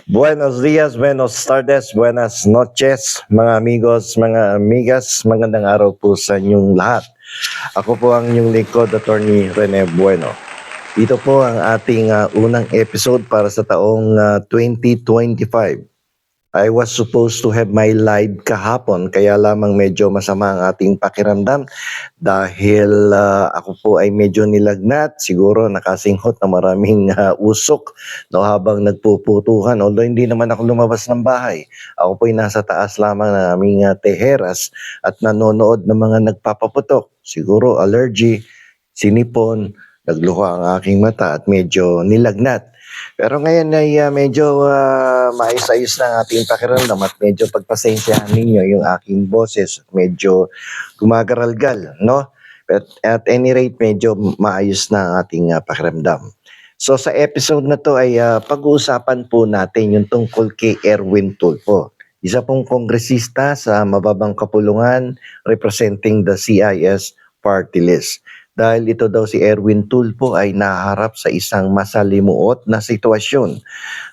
Buenos días, buenos tardes, buenas noches, mga amigos, mga amigas, magandang araw po sa inyong lahat. Ako po ang inyong lingkod, Attorney Rene Bueno. Ito po ang ating unang episode para sa taong 2025. I was supposed to have my live kahapon, kaya lamang medyo masama ang ating pakiramdam dahil ako po ay medyo nilagnat, siguro nakasinghot na maraming usok no, habang nagpuputuhan. Although hindi naman ako lumabas ng bahay, ako po ay nasa taas lamang ng aming teheras at nanonood ng mga nagpapaputok. Siguro allergy, sinipon, nagluha ang aking mata at medyo nilagnat. Pero ngayon ay medyo maayos-ayos na ang ating pakiramdam at medyo pagpasensyahan ninyo yung aking boses. Medyo gumagaralgal, no? At any rate, medyo maayos na ang ating pakiramdam. So sa episode na to ay pag-uusapan po natin yung tungkol kay Erwin Tulfo. Isa pong kongresista sa mababang kapulungan representing the CIS party list. Dahil ito daw si Erwin Tulfo ay naharap sa isang masalimuot na sitwasyon.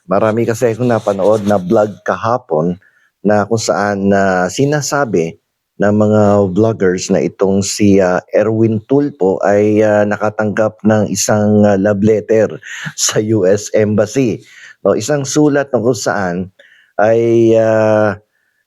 Marami kasi akong napanood na vlog kahapon na kung saan sinasabi ng mga vloggers na itong si Erwin Tulfo ay nakatanggap ng isang love letter sa US Embassy. No, isang sulat na kung saan ay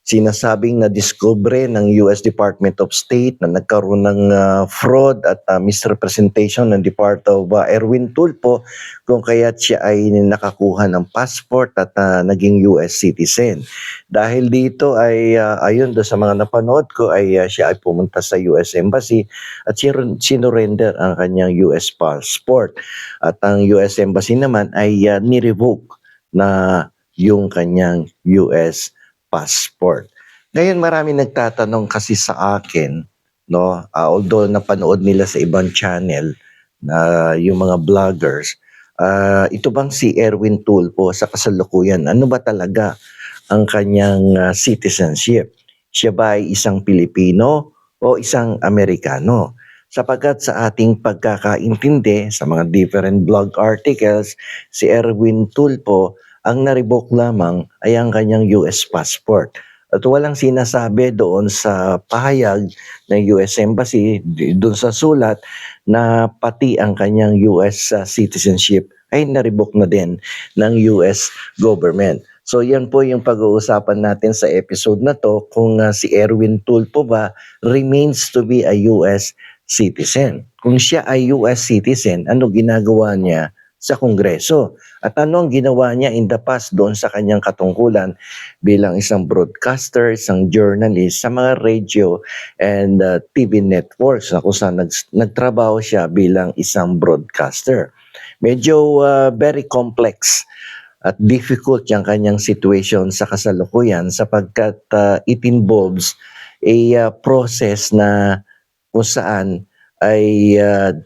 sinasabing na-discover ng US Department of State na nagkaroon ng fraud at misrepresentation ng the part of Erwin Tulfo kung kaya't siya ay nakakuha ng passport at naging US citizen. Dahil dito ay ayon do sa mga napanood ko ay siya ay pumunta sa US Embassy at sinurrender ang kanyang US passport. At ang US Embassy naman ay ni-revoke na yung kanyang US passport. Ngayon marami nagtatanong kasi sa akin, no, although napanood nila sa ibang channel na yung mga vloggers, ito bang si Erwin Tulfo sa kasalukuyan, ano ba talaga ang kanyang citizenship? Siya ba ay isang Pilipino o isang Amerikano? Sapagkat sa ating pagkakaintindi sa mga different blog articles, si Erwin Tulfo ang na-revoke lamang ay ang kanyang US passport. At walang sinasabi doon sa pahayag ng US Embassy, doon sa sulat, na pati ang kanyang US citizenship ay na-revoke na din ng US government. So yan po yung pag-uusapan natin sa episode na to, kung si Erwin Tulfo ba remains to be a US citizen. Kung siya ay US citizen, ano ginagawa niya sa Kongreso? At ano ang ginawa niya in the past doon sa kanyang katungkulan bilang isang broadcaster, isang journalist sa mga radio and TV networks na kung saan nagtrabaho siya bilang isang broadcaster. Medyo very complex at difficult yung kanyang situation sa kasalukuyan sapagkat it involves a process na kung saan ay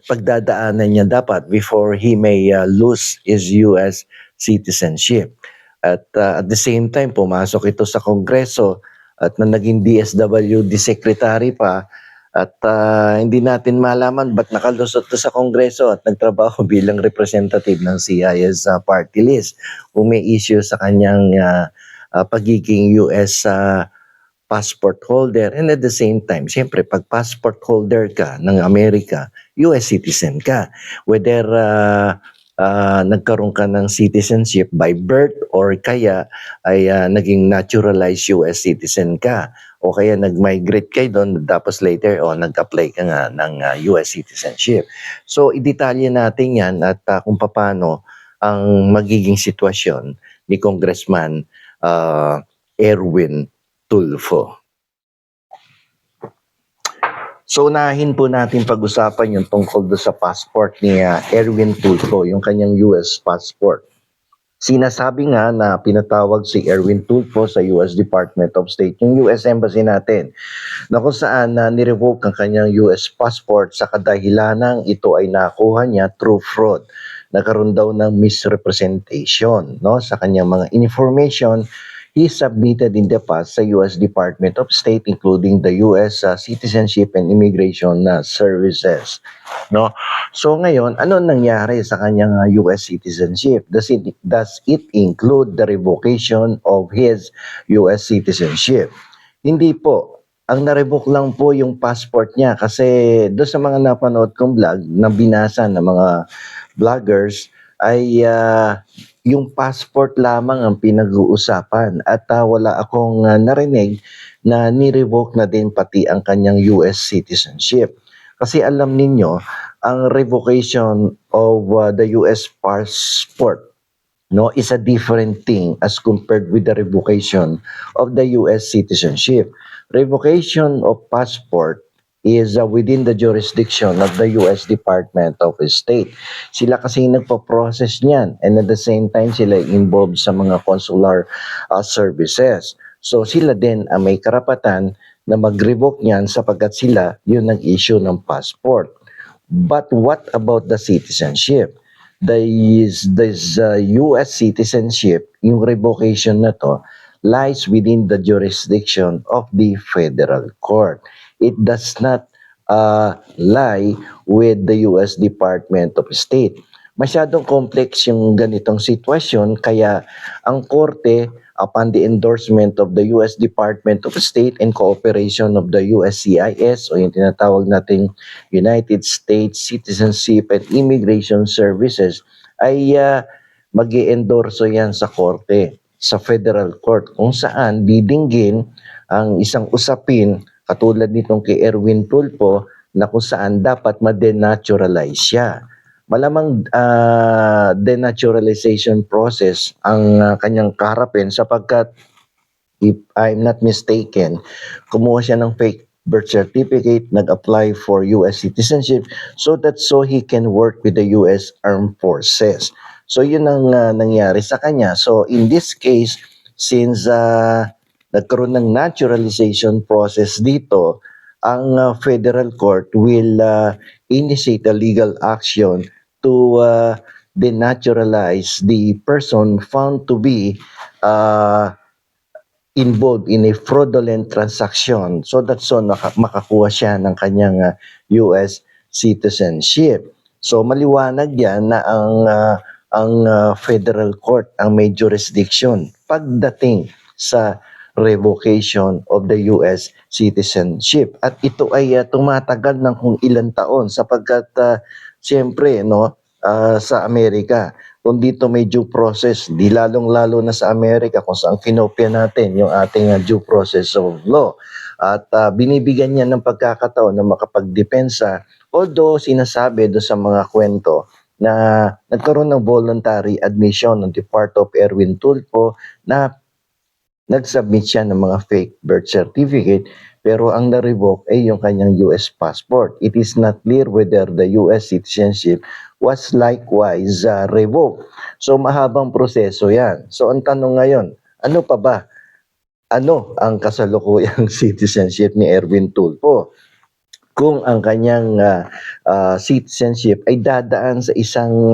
pagdadaanan niya dapat before he may lose his US citizenship. At the same time, pumasok ito sa Kongreso at na naging DSWD secretary pa at hindi natin malaman ba't nakalusot to sa Kongreso at nagtrabaho bilang representative ng CIS party list. Kung may issue sa kanyang pagiging US passport holder, and at the same time, siyempre, pag passport holder ka ng Amerika, US citizen ka. Whether nagkaroon ka ng citizenship by birth or kaya ay naging naturalized US citizen ka o kaya nag-migrate kayo doon tapos later nag-apply ka nga ng US citizenship. So, idetalye natin yan at kung paano ang magiging sitwasyon ni Congressman Erwin Tulfo. So unahin po natin pag-usapan yung tungkol do sa passport ni Erwin Tulfo, yung kanyang US passport. Sinasabi nga na pinatawag si Erwin Tulfo sa US Department of State, yung US Embassy natin, na kung saan nirevoke ang kanyang US passport sa kadahilanang ito ay nakuha niya through fraud. Nagkaroon daw ng misrepresentation, no, sa kanyang mga information he submitted in the past sa US Department of State, including the US Citizenship and Immigration Services. No? So ngayon, ano nangyari sa kanyang US citizenship? Does it include the revocation of his US citizenship? Hindi po. Ang na-revoke lang po yung passport niya kasi doon sa mga napanood kong vlog na binasa ng mga vloggers ay yung passport lamang ang pinag-uusapan at wala akong narinig na ni-revoke na din pati ang kanyang US citizenship. Kasi alam ninyo, ang revocation of the US passport no is a different thing as compared with the revocation of the US citizenship. Revocation of passport is within the jurisdiction of the US Department of State. Sila kasi nagpo-process niyan and at the same time sila involved sa mga consular services. So sila din ang may karapatan na mag-revoke niyan sapagkat sila yung nag-issue ng passport. But what about the citizenship? This US citizenship, yung revocation na to, lies within the jurisdiction of the federal court. It does not lie with the US Department of State. Masyadong complex yung ganitong sitwasyon kaya ang korte upon the endorsement of the US Department of State and cooperation of the USCIS o yung tinatawag nating United States Citizenship and Immigration Services ay mag-i-endorso yan sa korte, sa federal court kung saan didinggin ang isang usapin katulad nitong kay Erwin Tulfo na kung saan dapat ma-denaturalize siya. Malamang denaturalization process ang kanyang kaharapin sapagkat if I'm not mistaken, kumuha siya ng fake birth certificate, nag-apply for US citizenship so he can work with the US Armed Forces. So yun ang nangyari sa kanya. So in this case, since nagkaroon ng naturalization process dito, ang federal court will initiate a legal action to denaturalize the person found to be involved in a fraudulent transaction so that makakuha siya ng kanyang US citizenship. So maliwanag yan na ang federal court ang may jurisdiction pagdating sa revocation of the US citizenship. At ito ay tumatagal ng kung ilang taon sapagkat siyempre sa Amerika kung dito may due process, di lalong-lalo na sa Amerika kung saan kinopya natin yung ating due process of law. At binibigyan niya ng pagkakataon na makapagdepensa, although sinasabi do sa mga kwento na nagkaroon ng voluntary admission on the part of Erwin Tulfo na nag-submit siya ng mga fake birth certificate pero ang na-revoke ay yung kanyang US passport. It is not clear whether the US citizenship was likewise revoked. So mahabang proseso yan. So ang tanong ngayon, ano pa ba? Ano ang kasalukuyang citizenship ni Erwin Tulfo? Kung ang kanyang citizenship ay dadaan sa isang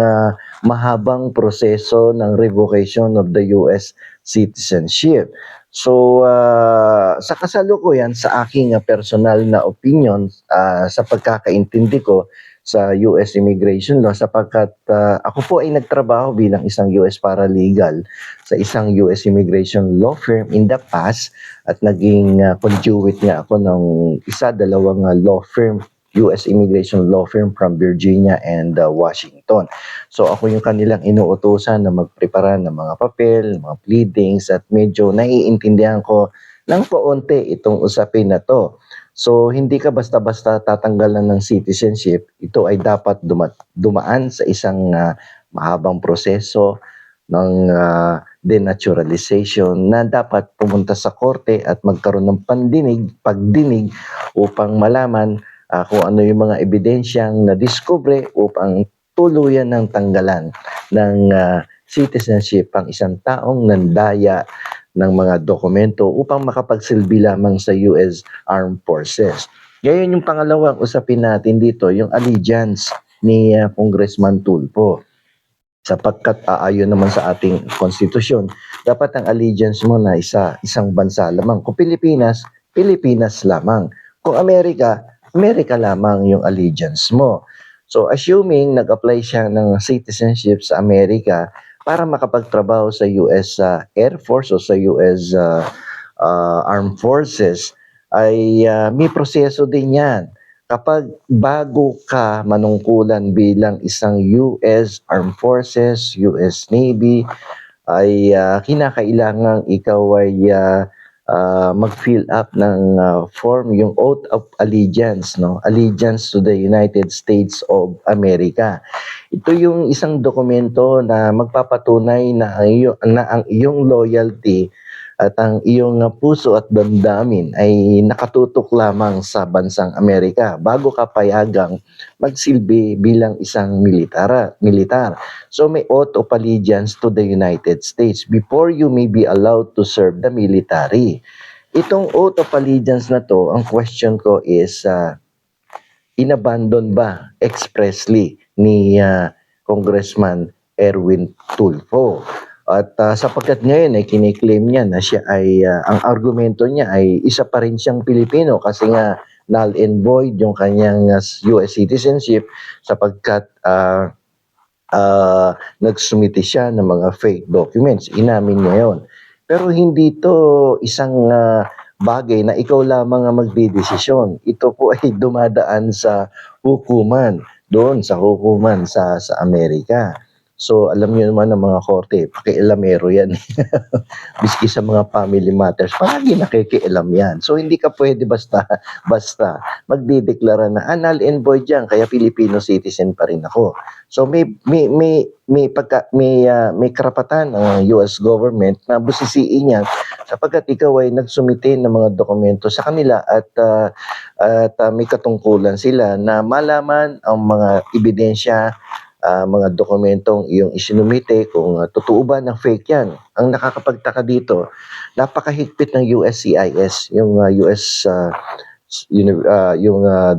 mahabang proseso ng revocation of the US citizenship. So, sa kasalukuyan, sa aking personal na opinion, sa pagkakaintindi ko sa US immigration law, sapagkat ako po ay nagtrabaho bilang isang US paralegal sa isang US immigration law firm in the past at naging conduit nga ako ng dalawang law firm, US immigration law firm from Virginia and Washington. So ako yung kanilang inuutosan na magprepara ng mga papel, mga pleadings at medyo naiintindihan ko ng paunti itong usapin na to. So hindi ka basta-basta tatanggalan ng citizenship, ito ay dapat dumaan sa isang mahabang proseso ng denaturalization na dapat pumunta sa korte at magkaroon ng pagdinig upang malaman kung ano yung mga ebidensyang nadiskubre upang tuluyan ng tanggalan ng citizenship ang isang taong nandaya ng mga dokumento upang makapagsilbi lamang sa US Armed Forces. Ngayon yung pangalawang usapin natin dito, yung allegiance ni Congressman Tulfo. sapagkat aayon naman sa ating konstitusyon, dapat ang allegiance mo na isang bansa lamang. Kung Pilipinas, Pilipinas lamang. Kung Amerika, Amerika lamang yung allegiance mo. So assuming nag-apply siya ng citizenship sa Amerika para makapagtrabaho sa US Air Force o sa US Armed Forces, ay may proseso din yan. Kapag bago ka manungkulan bilang isang US Armed Forces, US Navy, ay kinakailangang ikaw ay mag-fill up ng form, yung Oath of Allegiance, no? Allegiance to the United States of America. Ito yung isang dokumento na magpapatunay na ang iyong loyalty at ang iyong puso at damdamin ay nakatutok lamang sa bansang Amerika bago ka payagang magsilbi bilang isang militar. So may oath of allegiance to the United States before you may be allowed to serve the military. Itong oath of allegiance na to, ang question ko is, inabandon ba expressly ni Congressman Erwin Tulfo? At sapagkat ngayon ay kiniklaim niya na siya ay, ang argumento niya ay isa pa rin siyang Pilipino kasi nga null and void yung kanyang US citizenship sapagkat nagsumite siya ng mga fake documents. Inamin niya yun. Pero hindi to isang bagay na ikaw lamang ang magdidesisyon. Ito po ay dumadaan sa hukuman, doon sa hukuman sa Amerika. So alam niyo naman ng mga korte, pakialamero yan. Biski sa mga family matters, palagi nakikialam yan. So hindi ka pwede basta magdideklara na null and void yan, kaya Filipino citizen pa rin ako. So may karapatan ang US government na busisiin yan sapagkat ikaw ay nagsumite ng mga dokumento sa kanila at may katungkulan sila na malaman ang mga ebidensya, mga dokumentong iyong isinumite kung totoo ba ng fake yan. Ang nakakapagtaka dito, napakahigpit ng USCIS, yung US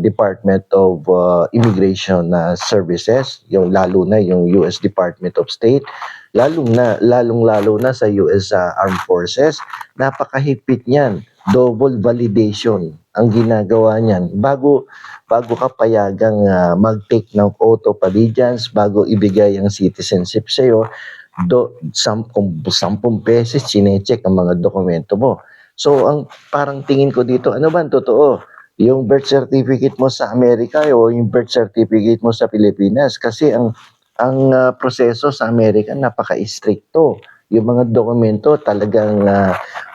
Department of Immigration Services, yung lalo na yung US Department of State, lalong-lalo na sa US Armed Forces, napakahigpit niyan. Double validation ang ginagawa niyan bago ka payagang mag-take ng oath of allegiance, bago ibigay ang citizenship sa iyo, 10 beses chine-check ang mga dokumento mo. So ang parang tingin ko dito, ano ba ang totoo? Yung birth certificate mo sa Amerika o yung birth certificate mo sa Pilipinas? Kasi ang proseso sa Amerika napaka-stricto. Yung mga dokumento talagang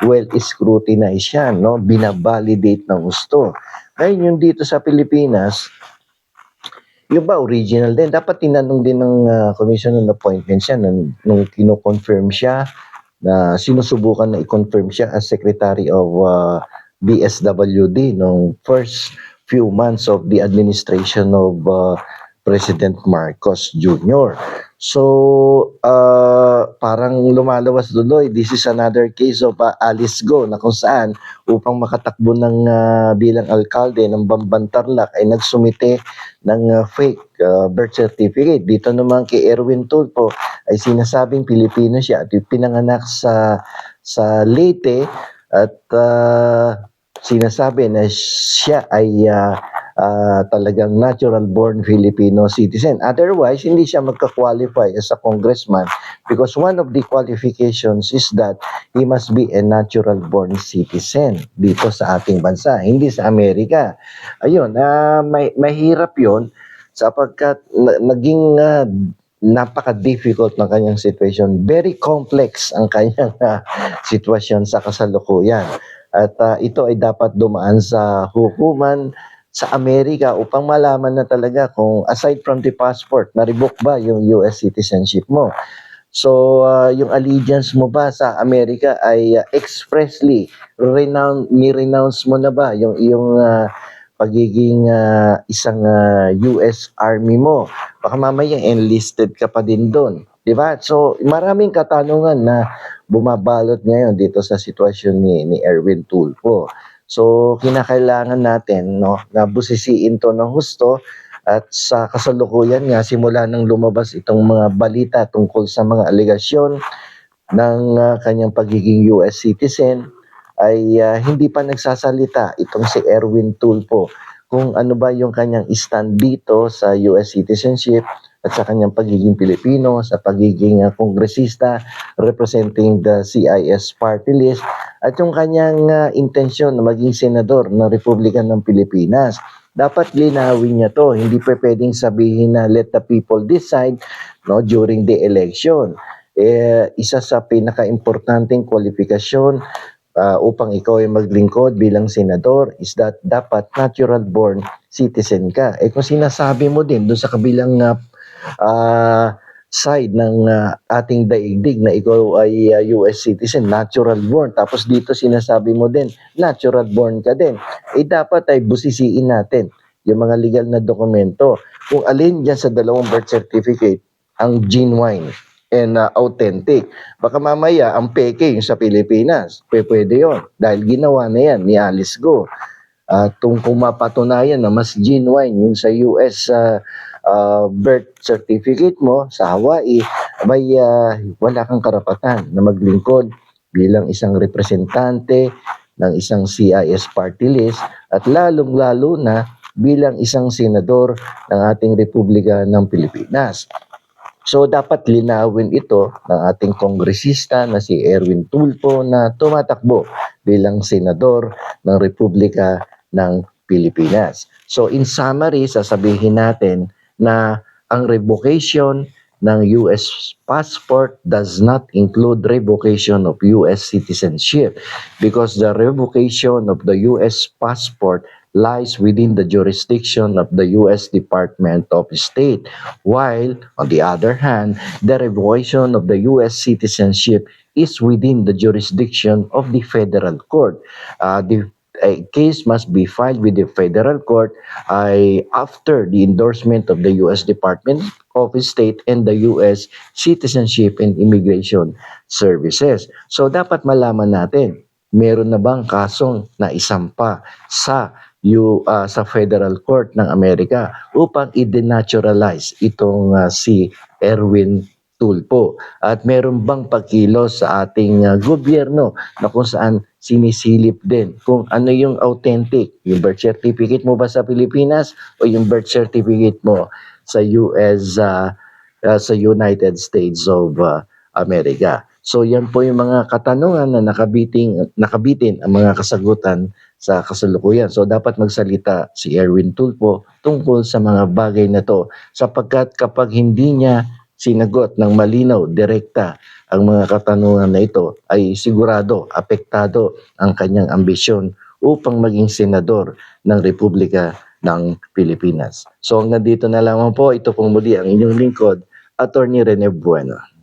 well scrutinized yan, no? Binabalidate ng gusto. Ngayon yung dito sa Pilipinas, yung ba original din? Dapat tinanong din ng Commission on Appointments yan nung kino-confirm siya, na sinusubukan na i-confirm siya as Secretary of DSWD nung first few months of the administration of President Marcos Jr. So, parang lumalawas tuloy. This is another case of Alice Go na kung saan upang makatakbo ng bilang alkalde ng Bamban-Tarlac ay nagsumite ng fake birth certificate. Dito naman kay Erwin Tulfo ay sinasabing Pilipino siya at pinanganak sa Leyte at sinasabi na siya ay talagang natural-born Filipino citizen. Otherwise, hindi siya magka-qualify as a congressman because one of the qualifications is that he must be a natural-born citizen dito sa ating bansa, hindi sa Amerika. Ayun, mahirap yon sapagkat naging napaka-difficult ng kanyang situation. Very complex ang kanyang sitwasyon sa kasalukuyan. At ito ay dapat dumaan sa hukuman sa Amerika upang malaman na talaga kung aside from the passport, na-revoke ba yung US citizenship mo. So, yung allegiance mo ba sa Amerika ay expressly ni-renounce mo na ba yung iyong pagiging isang US Army mo? Baka mamaya enlisted ka pa din doon. Diba? So, maraming katanungan na bumabalot ngayon dito sa sitwasyon ni Erwin Tulfo. So, kinakailangan natin, no, na busisiin to ng husto At sa kasalukuyan nga, simula nang lumabas itong mga balita tungkol sa mga alegasyon ng kanyang pagiging US citizen, ay hindi pa nagsasalita itong si Erwin Tulfo kung ano ba yung kanyang stand dito sa US citizenship at sa kanyang pagiging Pilipino, sa pagiging kongresista representing the CIS party list, at yung kanyang intensyon na maging senador ng Republika ng Pilipinas. Dapat linawin niya to, hindi pa pwedeng sabihin na let the people decide no during the election. Isa sa pinaka-importanteng kwalifikasyon upang ikaw ay maglingkod bilang senador is that dapat natural born citizen ka. Kung sinasabi mo din doon sa kabilang side ng ating daigdig na ikaw ay US citizen, natural born, tapos dito sinasabi mo din, natural born ka din, dapat ay busisiin natin yung mga legal na dokumento. Kung alin dyan sa dalawang birth certificate ang genuine and authentic. Baka mamaya ang peke yung sa Pilipinas. Pwede yun. Dahil ginawa na yan ni Alice Go. Kung mapatunayan na mas genuine yung sa US birth certificate mo sa Hawaii, wala kang karapatan na maglingkod bilang isang representante ng isang CIS party list at lalong-lalo na bilang isang senador ng ating Republika ng Pilipinas. So dapat linawin ito ng ating kongresista na si Erwin Tulfo na tumatakbo bilang senador ng Republika ng Pilipinas. So in summary, sasabihin natin na ang revocation ng US passport does not include revocation of US citizenship because the revocation of the US passport lies within the jurisdiction of the U.S. Department of State, while, on the other hand, the revocation of the U.S. citizenship is within the jurisdiction of the federal court. The case must be filed with the federal court after the endorsement of the U.S. Department of State and the U.S. Citizenship and Immigration Services. So, dapat malaman natin, meron na bang kasong naisampa sa Federal Court ng Amerika upang i-denaturalize itong si Erwin Tulfo. At meron bang pagkilos sa ating gobyerno na kung saan sinisilip din kung ano yung authentic, yung birth certificate mo ba sa Pilipinas o yung birth certificate mo sa US, sa United States of America. So yan po yung mga katanungan na nakabitin ang mga kasagutan sa kasalukuyan. So dapat magsalita si Erwin Tulfo tungkol sa mga bagay na to sapagkat kapag hindi niya sinagot ng malinaw, direkta ang mga katanungan na ito ay sigurado, apektado ang kanyang ambisyon upang maging senador ng Republika ng Pilipinas. So hanggang dito na lamang po, ito pong muli ang inyong lingkod, Attorney Rene Bueno.